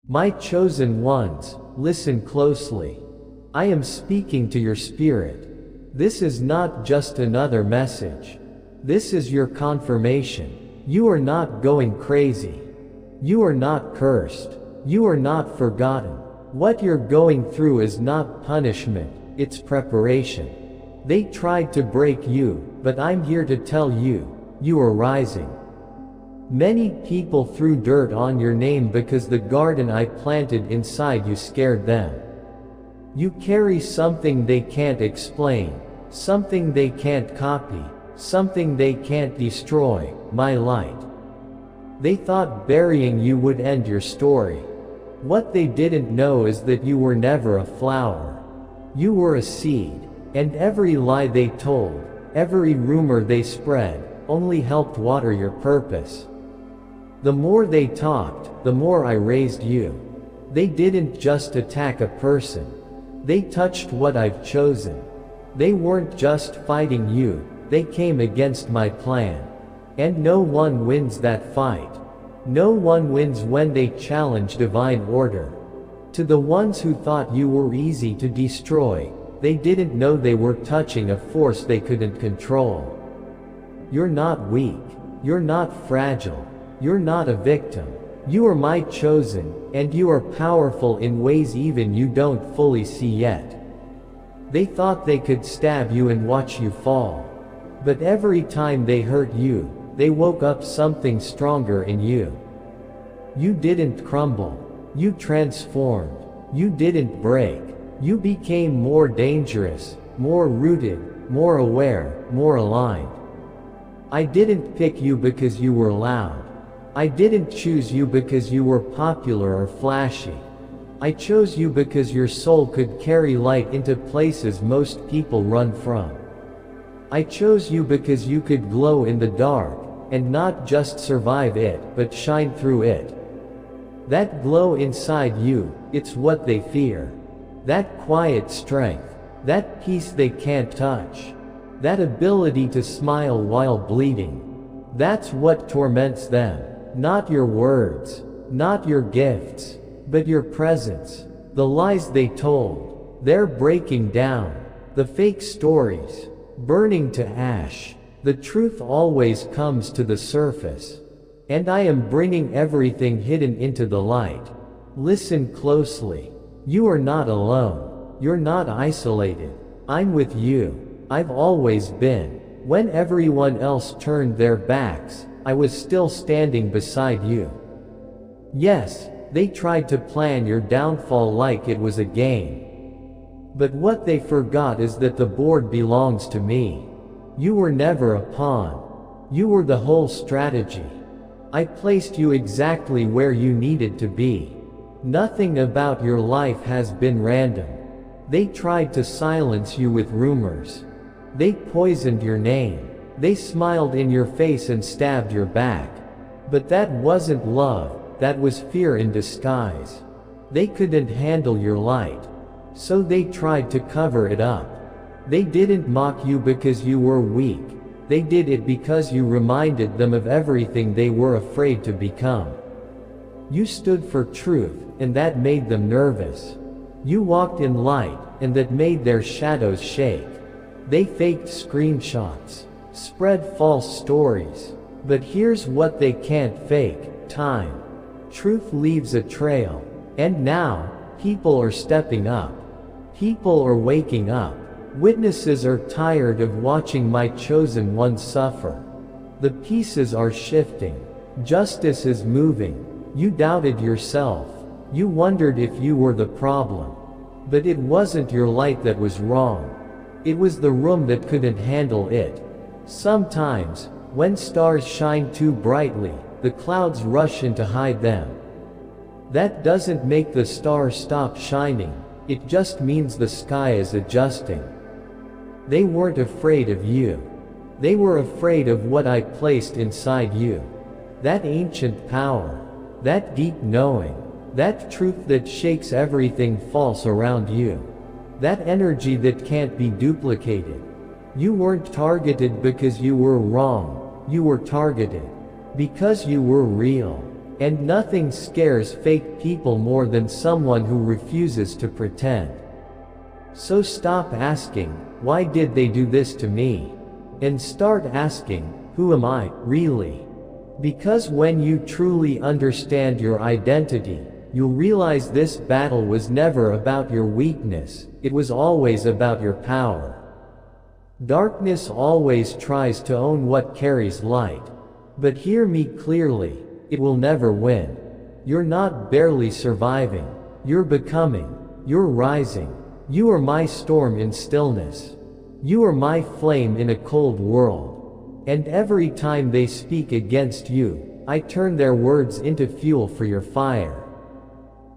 My chosen ones, listen closely. I am speaking to your spirit. This is not just another message. This is your confirmation. You are not going crazy. You are not cursed. You are not forgotten. What you're going through is not punishment, it's preparation. They tried to break you, but I'm here to tell you, you are rising. Many people threw dirt on your name because the garden I planted inside you scared them. You carry something they can't explain, something they can't copy, something they can't destroy, my light. They thought burying you would end your story. What they didn't know is that you were never a flower. You were a seed, and every lie they told, every rumor they spread, only helped water your purpose. The more they talked, the more I raised you. They didn't just attack a person. They touched what I've chosen. They weren't just fighting you, they came against my plan. And no one wins that fight. No one wins when they challenge divine order. To the ones who thought you were easy to destroy, they didn't know they were touching a force they couldn't control. You're not weak. You're not fragile. You're not a victim. You are my chosen, and you are powerful in ways even you don't fully see yet. They thought they could stab you and watch you fall. But every time they hurt you, they woke up something stronger in you. You didn't crumble. You transformed. You didn't break. You became more dangerous, more rooted, more aware, more aligned. I didn't pick you because you were loud. I didn't choose you because you were popular or flashy. I chose you because your soul could carry light into places most people run from. I chose you because you could glow in the dark, and not just survive it, but shine through it. That glow inside you, it's what they fear. That quiet strength, that peace they can't touch, that ability to smile while bleeding. That's what torments them. Not your words, not your gifts, but your presence. The lies they told, they're breaking down. The fake stories, burning to ash. The truth always comes to the surface. And I am bringing everything hidden into the light. Listen closely. You are not alone. You're not isolated. I'm with you. I've always been. When everyone else turned their backs, I was still standing beside you. Yes, they tried to plan your downfall like it was a game. But what they forgot is that the board belongs to me. You were never a pawn. You were the whole strategy. I placed you exactly where you needed to be. Nothing about your life has been random. They tried to silence you with rumors. They poisoned your name. They smiled in your face and stabbed your back. But that wasn't love, that was fear in disguise. They couldn't handle your light. So they tried to cover it up. They didn't mock you because you were weak. They did it because you reminded them of everything they were afraid to become. You stood for truth, and that made them nervous. You walked in light, and that made their shadows shake. They faked screenshots, spread false stories. But here's what they can't fake: time. Truth leaves a trail. And now, people are stepping up. People are waking up. Witnesses are tired of watching my chosen ones suffer. The pieces are shifting. Justice is moving. You doubted yourself. You wondered if you were the problem. But it wasn't your light that was wrong. It was the room that couldn't handle it. Sometimes, when stars shine too brightly, the clouds rush in to hide them. That doesn't make the stars stop shining. It just means the sky is adjusting. They weren't afraid of you. They were afraid of what I placed inside you. That ancient power. That deep knowing. That truth that shakes everything false around you. That energy that can't be duplicated. You weren't targeted because you were wrong. You were targeted because you were real. And nothing scares fake people more than someone who refuses to pretend. So stop asking, why did they do this to me? And start asking, who am I, really? Because when you truly understand your identity, you'll realize this battle was never about your weakness, it was always about your power. Darkness always tries to own what carries light. But hear me clearly, it will never win. You're not barely surviving, you're becoming, you're rising. You are my storm in stillness. You are my flame in a cold world. And every time they speak against you, I turn their words into fuel for your fire.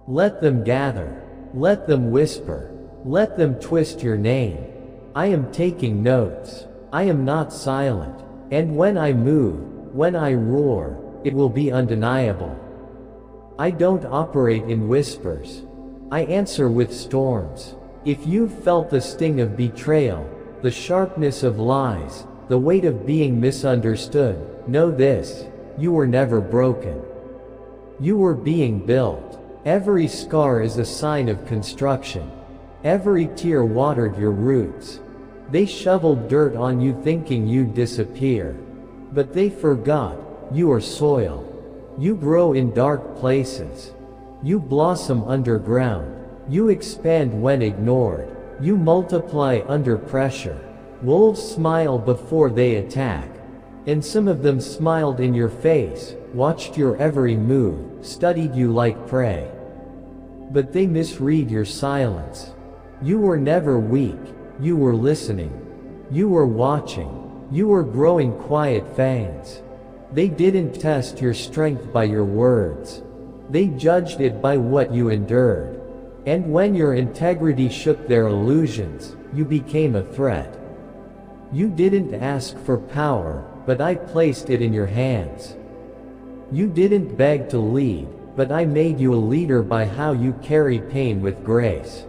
Let them gather. Let them whisper. Let them twist your name. I am taking notes. I am not silent. And when I move, when I roar, it will be undeniable. I don't operate in whispers. I answer with storms. If you've felt the sting of betrayal, the sharpness of lies, the weight of being misunderstood, know this: you were never broken. You were being built. Every scar is a sign of construction. Every tear watered your roots. They shoveled dirt on you thinking you'd disappear. But they forgot, you are soil. You grow in dark places. You blossom underground. You expand when ignored. You multiply under pressure. Wolves smile before they attack. And some of them smiled in your face, watched your every move, studied you like prey. But they misread your silence. You were never weak, you were listening. You were watching. You were growing quiet fangs. They didn't test your strength by your words. They judged it by what you endured. And when your integrity shook their illusions, you became a threat. You didn't ask for power, but I placed it in your hands. You didn't beg to lead, but I made you a leader by how you carry pain with grace.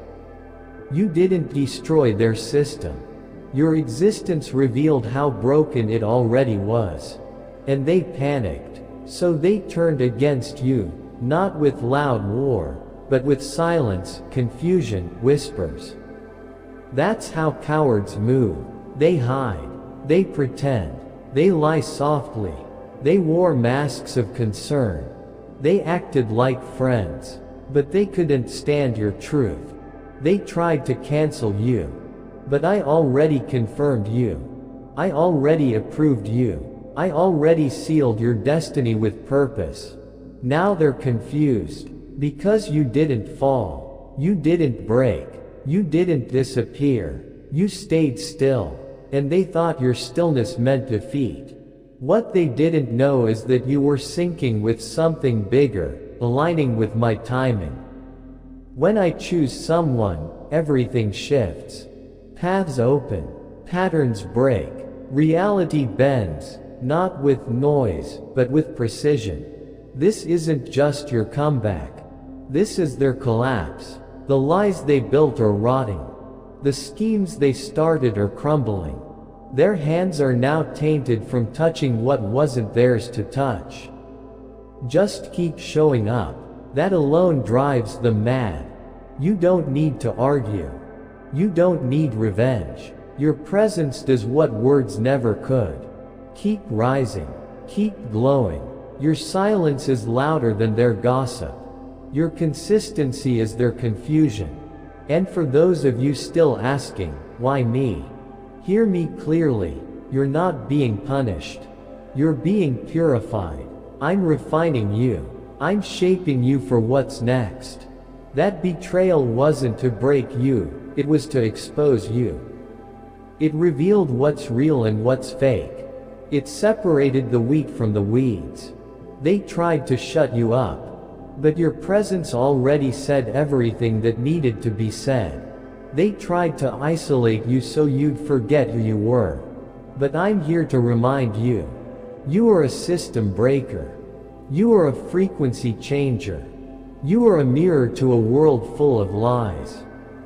You didn't destroy their system. Your existence revealed how broken it already was. And they panicked, so they turned against you, not with loud war, but with silence, confusion, whispers. That's how cowards move. They hide. They pretend. They lie softly. They wore masks of concern. They acted like friends. But they couldn't stand your truth. They tried to cancel you. But I already confirmed you. I already approved you. I already sealed your destiny with purpose. Now they're confused. Because you didn't fall. You didn't break. You didn't disappear. You stayed still. And they thought your stillness meant defeat. What they didn't know is that you were sinking with something bigger, aligning with my timing. When I choose someone, everything shifts. Paths open. Patterns break. Reality bends, not with noise, but with precision. This isn't just your comeback. This is their collapse. The lies they built are rotting. The schemes they started are crumbling. Their hands are now tainted from touching what wasn't theirs to touch. Just keep showing up. That alone drives them mad. You don't need to argue. You don't need revenge. Your presence does what words never could. Keep rising. Keep glowing. Your silence is louder than their gossip. Your consistency is their confusion. And for those of you still asking, why me? Hear me clearly, you're not being punished. You're being purified. I'm refining you. I'm shaping you for what's next. That betrayal wasn't to break you, it was to expose you. It revealed what's real and what's fake. It separated the wheat from the weeds. They tried to shut you up. But your presence already said everything that needed to be said. They tried to isolate you so you'd forget who you were. But I'm here to remind you. You are a system breaker. You are a frequency changer. You are a mirror to a world full of lies.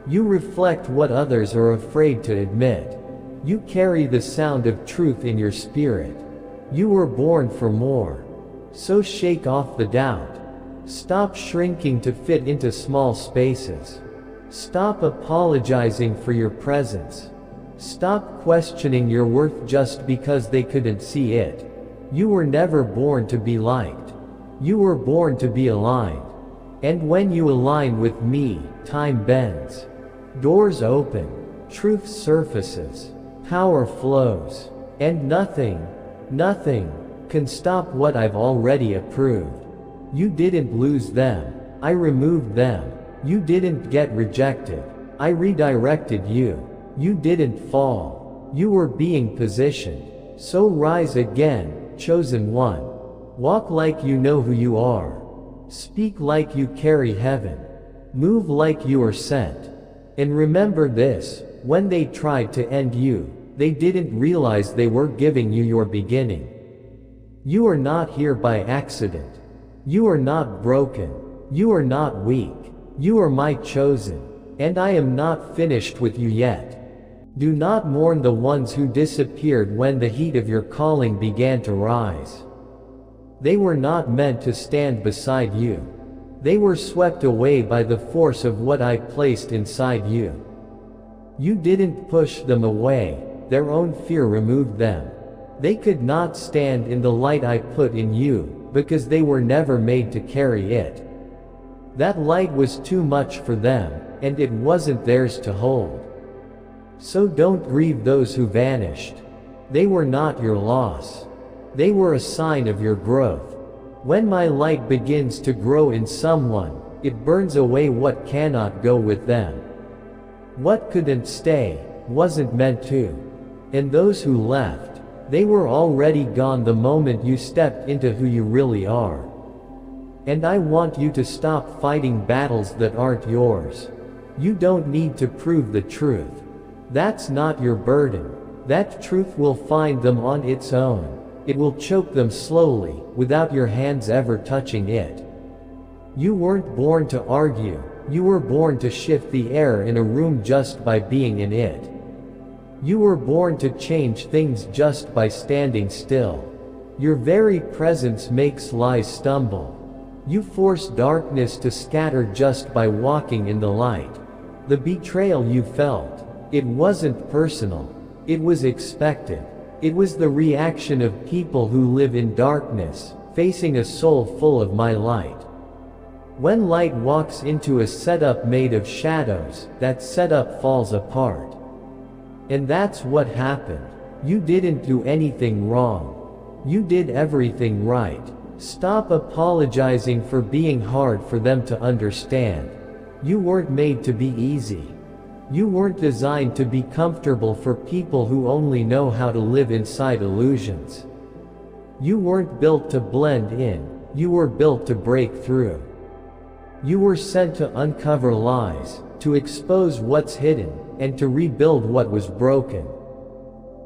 You reflect what others are afraid to admit. You carry the sound of truth in your spirit. You were born for more. So shake off the doubt. Stop shrinking to fit into small spaces. Stop apologizing for your presence. Stop questioning your worth just because they couldn't see it. You were never born to be liked. You were born to be aligned. And when you align with me, time bends. Doors open. Truth surfaces. Power flows. And nothing can stop what I've already approved. You didn't lose them. I removed them. You didn't get rejected. I redirected you. You didn't fall. You were being positioned. So rise again, chosen one. Walk like you know who you are. Speak like you carry heaven. Move like you are sent. And remember this, when they tried to end you, they didn't realize they were giving you your beginning. You are not here by accident. You are not broken. You are not weak. You are my chosen. And I am not finished with you yet. Do not mourn the ones who disappeared when the heat of your calling began to rise. They were not meant to stand beside you. They were swept away by the force of what I placed inside you. You didn't push them away, their own fear removed them. They could not stand in the light I put in you, because they were never made to carry it. That light was too much for them, and it wasn't theirs to hold. So don't grieve those who vanished. They were not your loss. They were a sign of your growth. When my light begins to grow in someone, it burns away what cannot go with them. What couldn't stay, wasn't meant to. And those who left, they were already gone the moment you stepped into who you really are. And I want you to stop fighting battles that aren't yours. You don't need to prove the truth. That's not your burden. That truth will find them on its own. It will choke them slowly, without your hands ever touching it. You weren't born to argue, you were born to shift the air in a room just by being in it. You were born to change things just by standing still. Your very presence makes lies stumble. You force darkness to scatter just by walking in the light. The betrayal you felt, it wasn't personal. It was expected. It was the reaction of people who live in darkness, facing a soul full of my light. When light walks into a setup made of shadows, that setup falls apart. And that's what happened. You didn't do anything wrong. You did everything right. Stop apologizing for being hard for them to understand. You weren't made to be easy. You weren't designed to be comfortable for people who only know how to live inside illusions. You weren't built to blend in, you were built to break through. You were sent to uncover lies, to expose what's hidden, and to rebuild what was broken.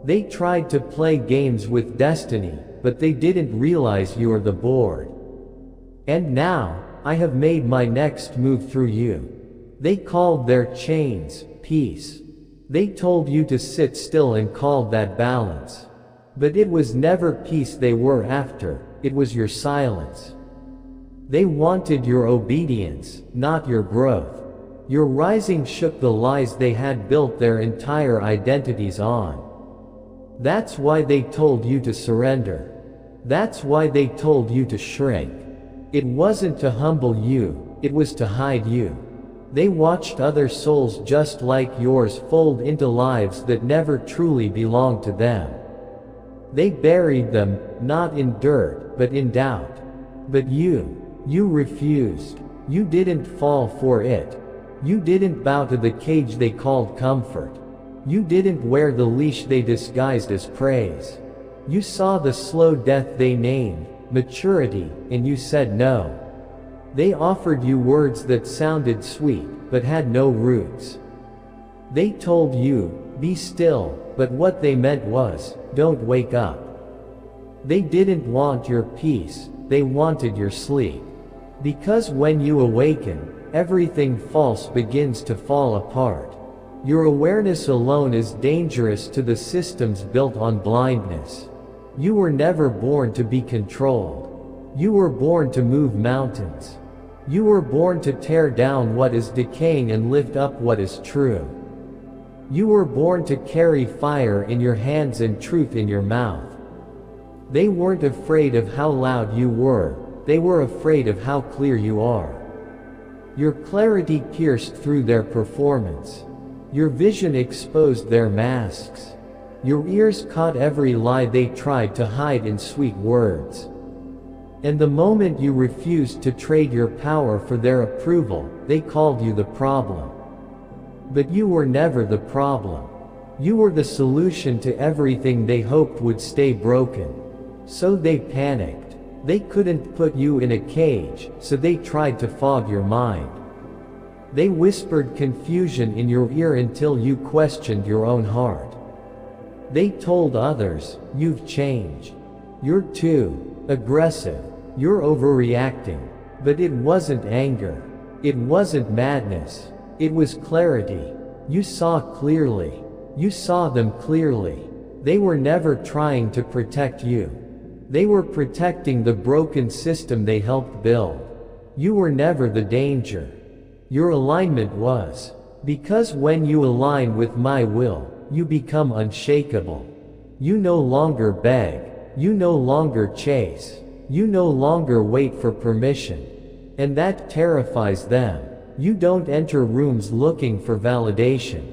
They tried to play games with destiny, but they didn't realize you are the board. And now, I have made my next move through you. They called their chains peace. They told you to sit still and called that balance. But it was never peace they were after, it was your silence. They wanted your obedience, not your growth. Your rising shook the lies they had built their entire identities on. That's why they told you to surrender. That's why they told you to shrink. It wasn't to humble you, it was to hide you. They watched other souls just like yours fold into lives that never truly belonged to them. They buried them, not in dirt, but in doubt. But you refused. You didn't fall for it. You didn't bow to the cage they called comfort. You didn't wear the leash they disguised as praise. You saw the slow death they named maturity, and you said no. They offered you words that sounded sweet, but had no roots. They told you, be still, but what they meant was, don't wake up. They didn't want your peace, they wanted your sleep. Because when you awaken, everything false begins to fall apart. Your awareness alone is dangerous to the systems built on blindness. You were never born to be controlled. You were born to move mountains. You were born to tear down what is decaying and lift up what is true. You were born to carry fire in your hands and truth in your mouth. They weren't afraid of how loud you were, they were afraid of how clear you are. Your clarity pierced through their performance. Your vision exposed their masks. Your ears caught every lie they tried to hide in sweet words. And the moment you refused to trade your power for their approval, they called you the problem. But you were never the problem. You were the solution to everything they hoped would stay broken. So they panicked. They couldn't put you in a cage, so they tried to fog your mind. They whispered confusion in your ear until you questioned your own heart. They told others, "You've changed. You're too aggressive. You're overreacting." But it wasn't anger. It wasn't madness. It was clarity. You saw clearly. You saw them clearly. They were never trying to protect you. They were protecting the broken system they helped build. You were never the danger. Your alignment was. Because when you align with my will, you become unshakable. You no longer beg. You no longer chase. You no longer wait for permission. And that terrifies them. You don't enter rooms looking for validation.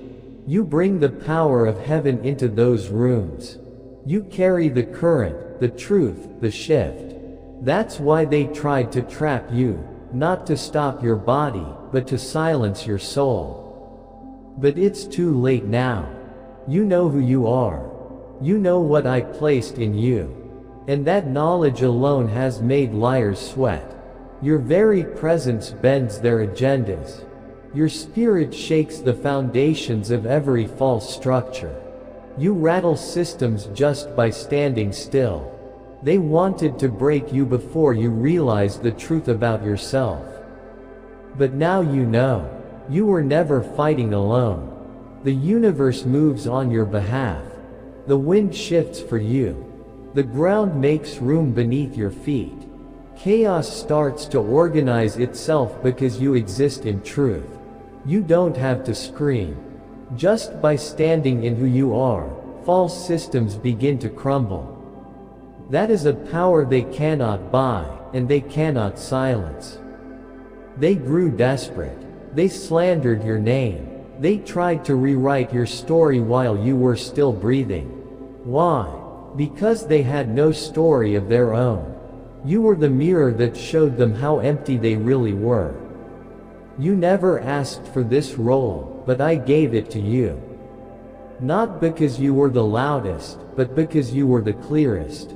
You bring the power of heaven into those rooms. You carry the current, the truth, the shift. That's why they tried to trap you, not to stop your body, but to silence your soul. But it's too late now. You know who you are. You know what I placed in you. And that knowledge alone has made liars sweat. Your very presence bends their agendas. Your spirit shakes the foundations of every false structure. You rattle systems just by standing still. They wanted to break you before you realized the truth about yourself. But now you know. You were never fighting alone. The universe moves on your behalf. The wind shifts for you. The ground makes room beneath your feet. Chaos starts to organize itself because you exist in truth. You don't have to scream. Just by standing in who you are, false systems begin to crumble. That is a power they cannot buy, and they cannot silence. They grew desperate. They slandered your name. They tried to rewrite your story while you were still breathing. Why? Because they had no story of their own. You were the mirror that showed them how empty they really were. You never asked for this role, but I gave it to you. Not because you were the loudest, but because you were the clearest.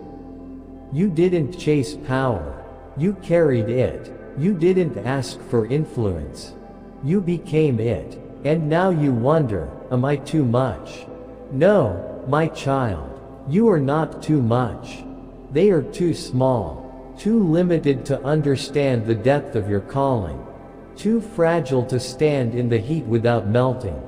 You didn't chase power. You carried it. You didn't ask for influence. You became it. And now you wonder, am I too much? No, my child. You are not too much. They are too small. Too limited to understand the depth of your calling. Too fragile to stand in the heat without melting.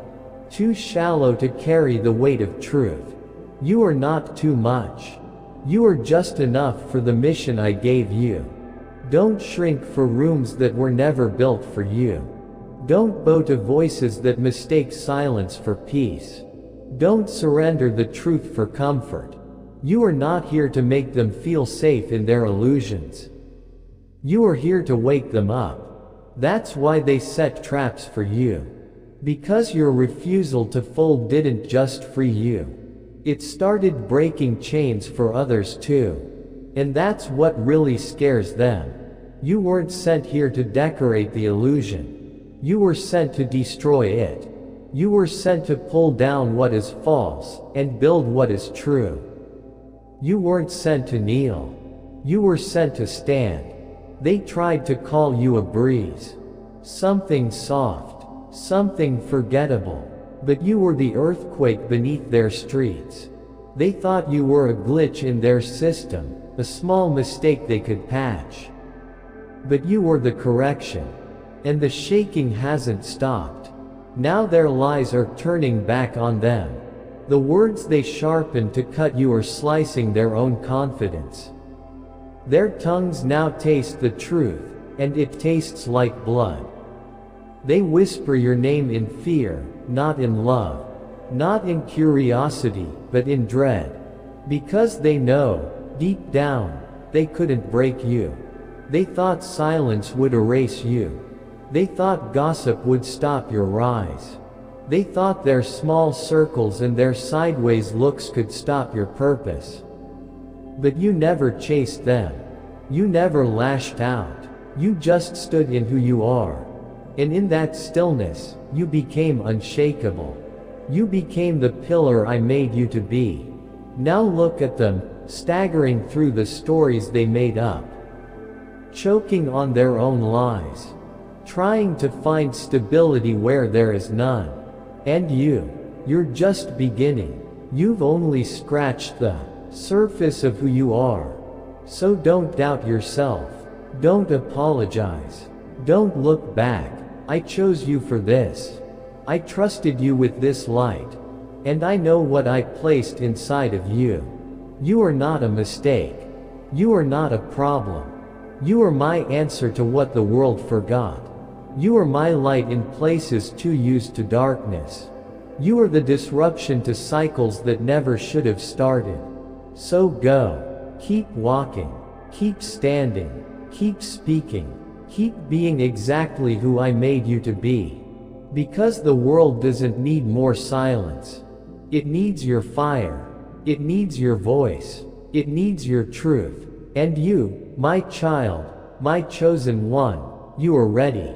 Too shallow to carry the weight of truth. You are not too much. You are just enough for the mission I gave you. Don't shrink for rooms that were never built for you. Don't bow to voices that mistake silence for peace. Don't surrender the truth for comfort. You are not here to make them feel safe in their illusions. You are here to wake them up. That's why they set traps for you. Because your refusal to fold didn't just free you. It started breaking chains for others too. And that's what really scares them. You weren't sent here to decorate the illusion. You were sent to destroy it. You were sent to pull down what is false, and build what is true. You weren't sent to kneel. You were sent to stand. They tried to call you a breeze. Something soft. Something forgettable. But you were the earthquake beneath their streets. They thought you were a glitch in their system, a small mistake they could patch. But you were the correction. And the shaking hasn't stopped. Now their lies are turning back on them. The words they sharpened to cut you are slicing their own confidence. Their tongues now taste the truth, and it tastes like blood. They whisper your name in fear, not in love. Not in curiosity, but in dread. Because they know, deep down, they couldn't break you. They thought silence would erase you. They thought gossip would stop your rise. They thought their small circles and their sideways looks could stop your purpose. But you never chased them. You never lashed out. You just stood in who you are. And in that stillness, you became unshakable. You became the pillar I made you to be. Now look at them, staggering through the stories they made up. Choking on their own lies. Trying to find stability where there is none. And you're just beginning. You've only scratched the surface of who you are. So don't doubt yourself. Don't apologize. Don't look back. I chose you for this. I trusted you with this light. And I know what I placed inside of you. You are not a mistake. You are not a problem. You are my answer to what the world forgot. You are my light in places too used to darkness. You are the disruption to cycles that never should have started. So go. Keep walking. Keep standing. Keep speaking. Keep being exactly who I made you to be. Because the world doesn't need more silence. It needs your fire. It needs your voice. It needs your truth. And you, my child, my chosen one, you are ready.